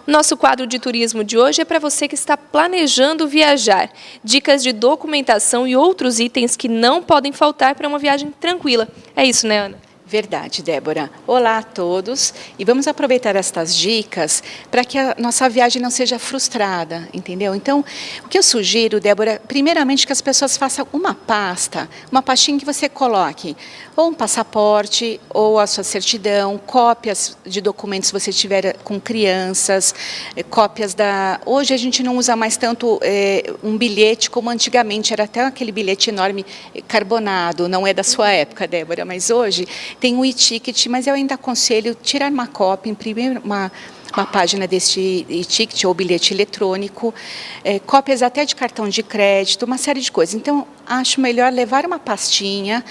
Nosso quadro de turismo de hoje é para você que está planejando viajar. Dicas de documentação e outros itens que não podem faltar para uma viagem tranquila. É isso, né, Ana? Verdade, Débora. Olá a todos e vamos aproveitar estas dicas para que a nossa viagem não seja frustrada, entendeu? Então, o que eu sugiro, Débora, primeiramente que as pessoas façam uma pastinha que você coloque ou um passaporte ou a sua certidão, cópias de documentos se você tiver com crianças, cópias da... Hoje a gente não usa mais tanto um bilhete como antigamente, era até aquele bilhete enorme carbonado, não é da sua época, Débora, mas hoje tem um e-ticket, mas eu ainda aconselho tirar uma cópia, imprimir uma página deste e-ticket ou bilhete eletrônico, cópias até de cartão de crédito, uma série de coisas. Então, acho melhor levar uma pastinha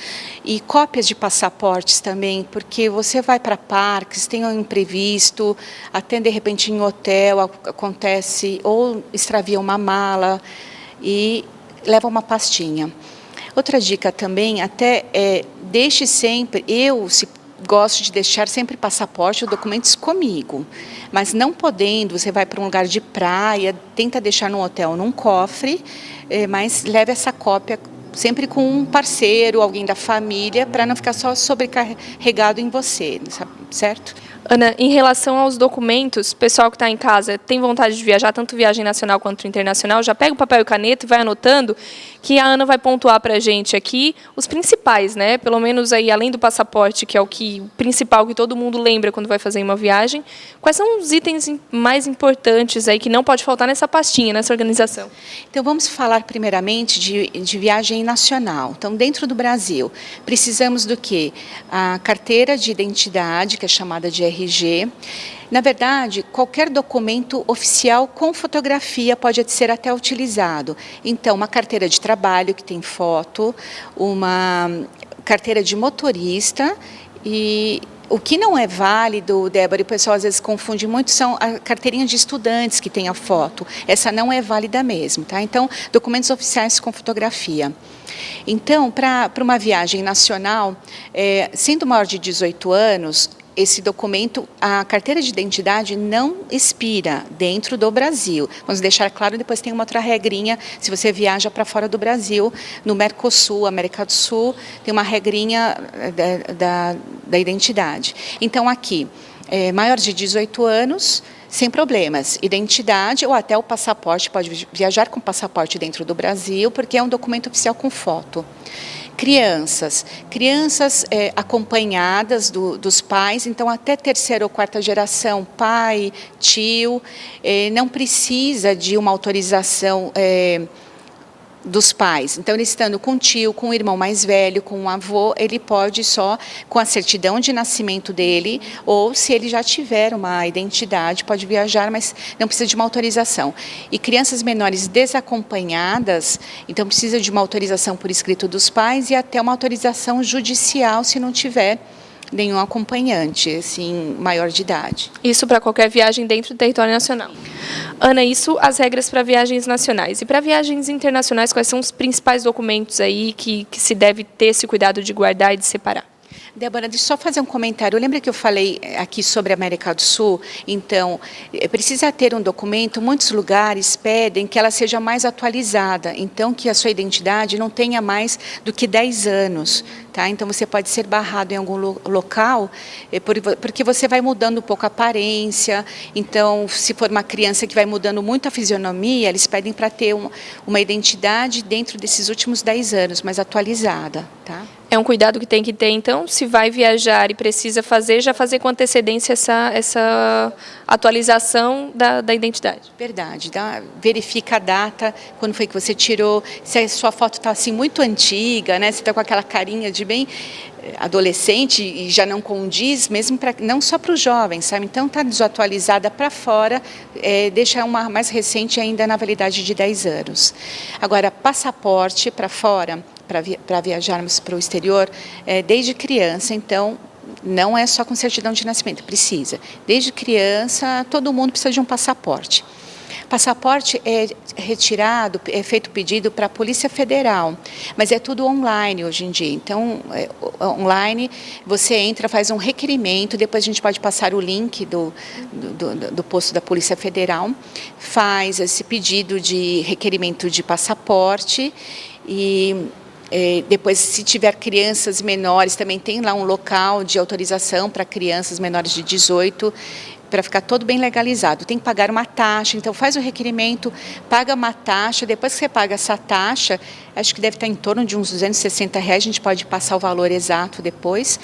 e cópias de passaportes também, porque você vai para parques, tem um imprevisto, até de repente em hotel acontece, ou extravia uma mala e leva uma pastinha. Outra dica também, deixe sempre, gosto de deixar sempre passaporte ou documentos comigo, mas não podendo, você vai para um lugar de praia, tenta deixar no hotel num cofre, mas leve essa cópia sempre com um parceiro, alguém da família, para não ficar só sobrecarregado em você, certo? Ana, em relação aos documentos, pessoal que está em casa tem vontade de viajar, tanto viagem nacional quanto internacional, já pega o papel e caneta e vai anotando, que a Ana vai pontuar para a gente aqui os principais, né? Pelo menos aí, além do passaporte, que é o principal que todo mundo lembra quando vai fazer uma viagem, quais são os itens mais importantes aí que não pode faltar nessa pastinha, nessa organização? Então, vamos falar primeiramente de viagem nacional. Então, dentro do Brasil, precisamos do quê? A carteira de identidade, que é chamada de RG. Na verdade, qualquer documento oficial com fotografia pode ser até utilizado. Então, uma carteira de trabalho que tem foto, uma carteira de motorista e... O que não é válido, Débora, e o pessoal às vezes confunde muito, são a carteirinha de estudantes que tem a foto. Essa não é válida mesmo, tá? Então, documentos oficiais com fotografia. Então, para uma viagem nacional, sendo maior de 18 anos, esse documento, a carteira de identidade não expira dentro do Brasil. Vamos deixar claro, depois tem uma outra regrinha, se você viaja para fora do Brasil, no Mercosul, América do Sul, tem uma regrinha da identidade. Então, aqui, maior de 18 anos, sem problemas, identidade ou até o passaporte, pode viajar com passaporte dentro do Brasil, porque é um documento oficial com foto. Crianças acompanhadas dos pais, então até terceira ou quarta geração, pai, tio, não precisa de uma autorização dos pais. Então, ele estando com o tio, com o irmão mais velho, com o avô, ele pode só com a certidão de nascimento dele, ou se ele já tiver uma identidade, pode viajar, mas não precisa de uma autorização. E crianças menores desacompanhadas, então precisa de uma autorização por escrito dos pais e até uma autorização judicial se não tiver nenhum acompanhante, assim, maior de idade. Isso para qualquer viagem dentro do território nacional. Ana, isso as regras para viagens nacionais. E para viagens internacionais, quais são os principais documentos aí que se deve ter esse cuidado de guardar e de separar? Débora, deixa eu só fazer um comentário. Lembra que eu falei aqui sobre a América do Sul? Então, precisa ter um documento, muitos lugares pedem que ela seja mais atualizada, então que a sua identidade não tenha mais do que 10 anos. Tá? Então, você pode ser barrado em algum local, porque você vai mudando um pouco a aparência. Então, se for uma criança que vai mudando muito a fisionomia, eles pedem para ter uma identidade dentro desses últimos 10 anos, mais atualizada. Tá? É um cuidado que tem que ter, então, se vai viajar e precisa fazer, já fazer com antecedência essa atualização da identidade. Verdade. Verifica a data, quando foi que você tirou, se a sua foto está assim, muito antiga, né? Você está com aquela carinha de bem adolescente e já não condiz, mesmo não só para os jovens, sabe? Então, está desatualizada para fora, deixa uma mais recente ainda na validade de 10 anos. Agora, passaporte para fora, para viajarmos para o exterior, desde criança, então, não é só com certidão de nascimento, precisa. Desde criança, todo mundo precisa de um passaporte. Passaporte é retirado, é feito pedido para a Polícia Federal, mas é tudo online hoje em dia. Então, online, você entra, faz um requerimento, depois a gente pode passar o link do posto da Polícia Federal, faz esse pedido de requerimento de passaporte e depois, se tiver crianças menores, também tem lá um local de autorização para crianças menores de 18, para ficar todo bem legalizado. Tem que pagar uma taxa, então faz o requerimento, paga uma taxa, depois que você paga essa taxa, acho que deve estar em torno de uns R$260, a gente pode passar o valor exato depois,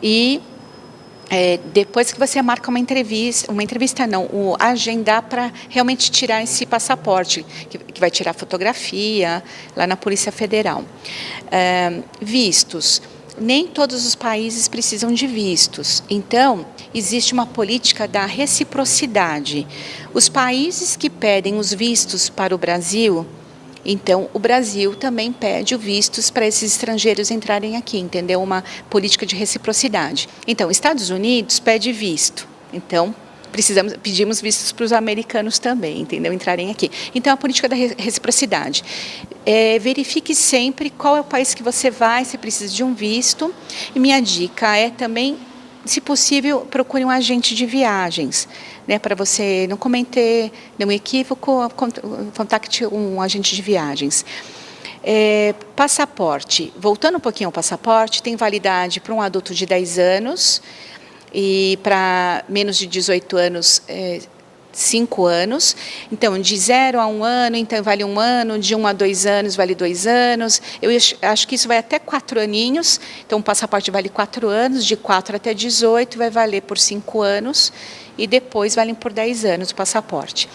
e depois que você marca uma entrevista não, agendar para realmente tirar esse passaporte, que vai tirar fotografia lá na Polícia Federal. Vistos. Nem todos os países precisam de vistos, então existe uma política da reciprocidade. Os países que pedem os vistos para o Brasil, então o Brasil também pede os vistos para esses estrangeiros entrarem aqui, entendeu? Uma política de reciprocidade. Então, Estados Unidos pede visto, então pedimos vistos para os americanos também, entendeu? Entrarem aqui. Então, a política da reciprocidade. Verifique sempre qual é o país que você vai, se precisa de um visto. E minha dica é também, se possível, procure um agente de viagens, né, para você não cometer nenhum equívoco, contacte um agente de viagens. Passaporte. Voltando um pouquinho ao passaporte, tem validade para um adulto de 10 anos e para menos de 18 anos, 5 anos. Então, de 0 a 1 ano, então vale 1 ano, de 1 a 2 anos, vale 2 anos. Eu acho que isso vai até 4 aninhos, então o passaporte vale 4 anos, de 4 até 18 vai valer por 5 anos, e depois vale por 10 anos o passaporte.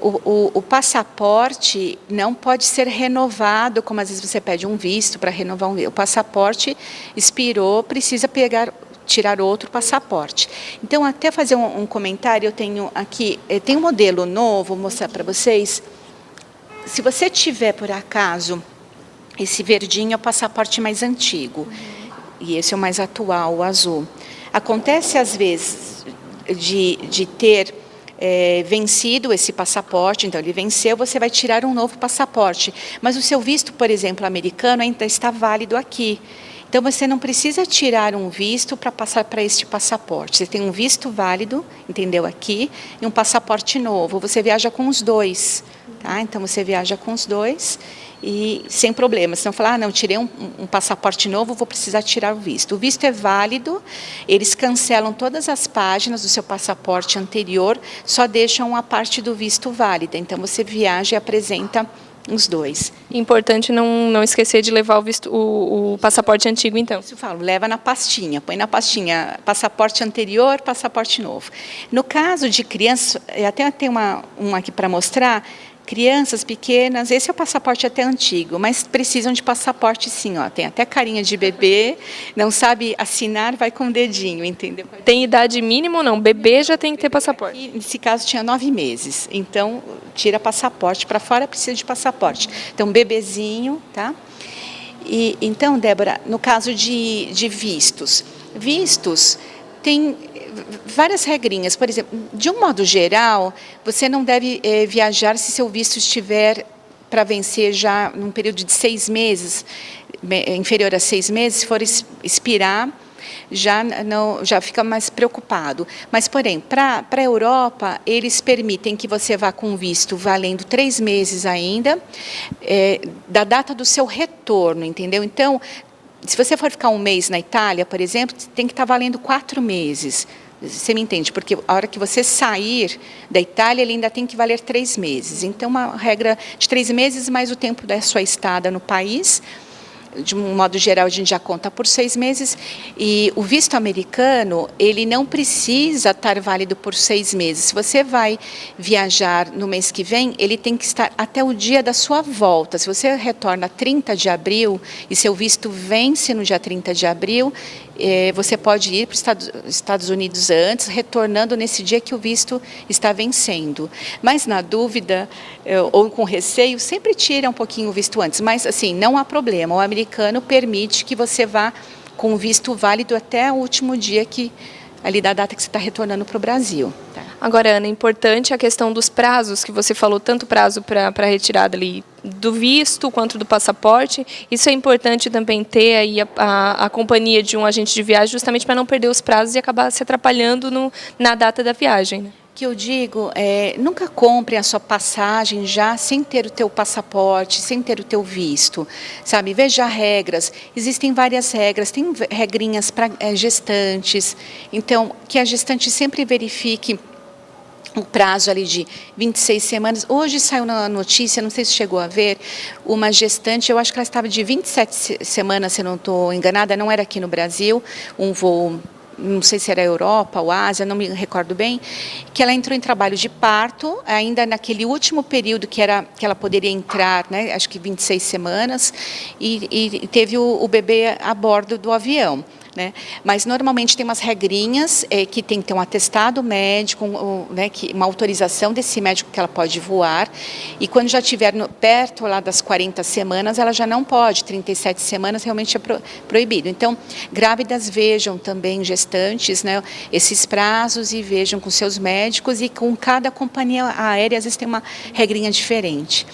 O passaporte não pode ser renovado, como às vezes você pede um visto para renovar o passaporte expirou, precisa tirar outro passaporte. Então, até fazer um comentário, eu tenho aqui, tem um modelo novo, vou mostrar para vocês. Se você tiver, por acaso, esse verdinho é o passaporte mais antigo, e esse é o mais atual, o azul. Acontece, às vezes, de ter vencido esse passaporte, então ele venceu, você vai tirar um novo passaporte, mas o seu visto, por exemplo, americano, ainda está válido aqui. Então, você não precisa tirar um visto para passar para este passaporte. Você tem um visto válido, entendeu, aqui, e um passaporte novo. Você viaja com os dois, tá? Então, você viaja com os dois e sem problema. Se não falar, não, tirei um passaporte novo, vou precisar tirar o visto. O visto é válido, eles cancelam todas as páginas do seu passaporte anterior, só deixam a parte do visto válida. Então, você viaja e apresenta os dois. Importante não esquecer de levar o passaporte antigo, então. Isso eu falo, leva na pastinha, põe na pastinha passaporte anterior, passaporte novo. No caso de crianças, até tem uma aqui para mostrar, crianças pequenas, esse é o passaporte até antigo, mas precisam de passaporte sim, ó, tem até carinha de bebê, não sabe assinar, vai com o dedinho, entendeu? Tem idade mínima ou não? Bebê já tem que ter passaporte? Aqui, nesse caso tinha 9 meses, então tira passaporte, para fora precisa de passaporte. Então, bebezinho, tá? E, então, Débora, no caso de vistos, tem várias regrinhas. Por exemplo, de um modo geral, você não deve viajar se seu visto estiver para vencer já num período de 6 meses, inferior a 6 meses, se for expirar, já fica mais preocupado. Mas, porém, para a Europa, eles permitem que você vá com visto valendo 3 meses ainda, da data do seu retorno, entendeu? Então, se você for ficar 1 mês na Itália, por exemplo, tem que estar valendo 4 meses. Você me entende? Porque a hora que você sair da Itália, ele ainda tem que valer 3 meses. Então, uma regra de 3 meses mais o tempo da sua estada no país. De um modo geral, a gente já conta por 6 meses. E o visto americano, ele não precisa estar válido por 6 meses. Se você vai viajar no mês que vem, ele tem que estar até o dia da sua volta. Se você retorna 30 de abril e seu visto vence no dia 30 de abril, você pode ir para os Estados Unidos antes, retornando nesse dia que o visto está vencendo. Mas, na dúvida ou com receio, sempre tira um pouquinho o visto antes. Mas, assim, não há problema. O americano permite que você vá com o visto válido até o último dia que ali da data que você está retornando para o Brasil. Tá? Agora, Ana, é importante a questão dos prazos, que você falou, tanto prazo para a retirada ali do visto quanto do passaporte. Isso é importante também ter aí a companhia de um agente de viagem, justamente para não perder os prazos e acabar se atrapalhando na data da viagem, né? Que eu digo, nunca compre a sua passagem já sem ter o teu passaporte, sem ter o teu visto, sabe? Veja regras, existem várias regras, tem regrinhas para gestantes, então que a gestante sempre verifique o prazo ali de 26 semanas. Hoje saiu na notícia, não sei se chegou a ver, uma gestante, eu acho que ela estava de 27 semanas, se eu não estou enganada, não era aqui no Brasil, um voo, não sei se era Europa ou Ásia, não me recordo bem, que ela entrou em trabalho de parto, ainda naquele último período que ela poderia entrar, né, acho que 26 semanas, e teve o bebê a bordo do avião. Né? Mas normalmente tem umas regrinhas que tem que ter um atestado médico, né, uma autorização desse médico que ela pode voar, e quando já estiver perto lá das 40 semanas, ela já não pode, 37 semanas realmente é proibido. Então, grávidas vejam também, gestantes, né, esses prazos e vejam com seus médicos, e com cada companhia aérea às vezes tem uma regrinha diferente.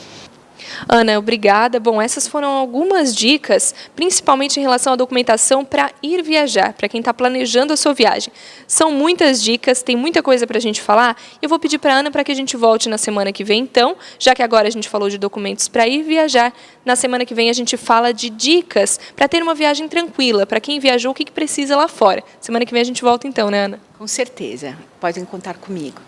Ana, obrigada. Bom, essas foram algumas dicas, principalmente em relação à documentação para ir viajar, para quem está planejando a sua viagem. São muitas dicas, tem muita coisa para a gente falar. Eu vou pedir para a Ana para que a gente volte na semana que vem, então, já que agora a gente falou de documentos para ir viajar, na semana que vem a gente fala de dicas para ter uma viagem tranquila, para quem viajou, o que precisa lá fora. Semana que vem a gente volta então, né, Ana? Com certeza, podem contar comigo.